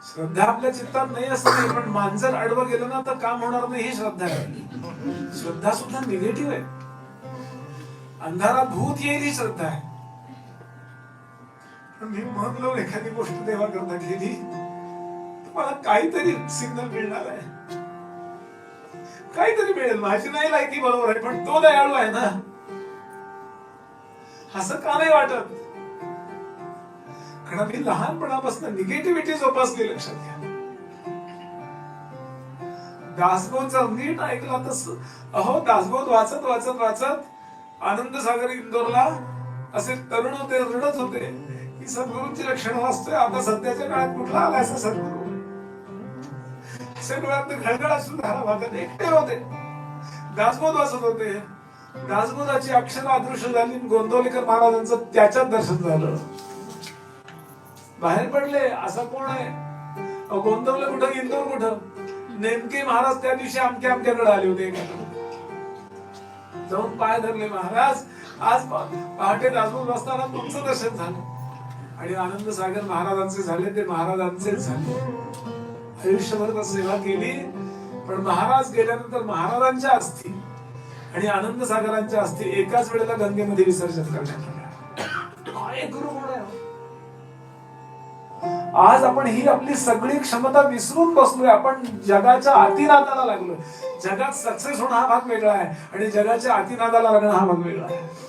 श्रद्धा आपल्या चित्तात नाही असते, पण मांजर आडवं गेलं ना तर काम होणार नाही, ही श्रद्धा आहे. श्रद्धा सुद्धा निगेटिव्ह आहे. अंधारात भूत येईल ही श्रद्धा आहे. मी मन लावून एखादी गोष्ट देवाकरता केली, मला काहीतरी सिग्नल मिळणार आहे, काहीतरी मिळेल. माझी नाही लायकी बरोबर आहे, पण तो दयाळू आहे ना, असं का नाही वाटत? कारण मी लहानपणापासून निगेटिव्हिटी जोपासली. लक्षात घ्या, दासबोधचा नीट ऐकला तस, अहो दासबोध वाचत वाचत वाचत आनंद सागर इंदोरला असे तरुण होते, रडत होते की सद्गुरूंची लक्षणं वाचतोय, आता सध्याच्या काळात कुठला आला असं सद्गुरू. डोळ्यात घळघळ असून धारा भागत एकटे होते, दासबोध वाचत होते. दासबोधाची अक्षर अदृश्य झाली, गोंदवलेकर महाराजांचं त्याच्यात दर्शन झालं. बाहेर पडले, असा कोण आहे? गोंदवले कुठं, इंदोर कुठं? नेमके महाराज त्या दिवशी आमच्याकडे आले होते. जाऊन पाय धरले, महाराज आज पहाटे दासबोध वाचताना तुमचं दर्शन झालं. आणि आनंद सागर महाराजांचे झाले, ते महाराजांचेच झाले. आयुष्यभर सेवा केली, पण महाराज गेल्यानंतर महाराजांच्या अस्थी आणि आनंद सागरांच्या अस्थी एकाच वेळेला गंगेमध्ये विसर्जन करण्यात आल्या. काय गुरु गुण आहे. आज आपण ही आपली सगळी क्षमता विसरून बसलोय. आपण जगाच्या अतिनादाला लागलोय. जगात सक्सेस होणं हा भाग वेगळा आहे आणि जगाच्या अतिनादाला लागणं हा भाग वेगळा आहे.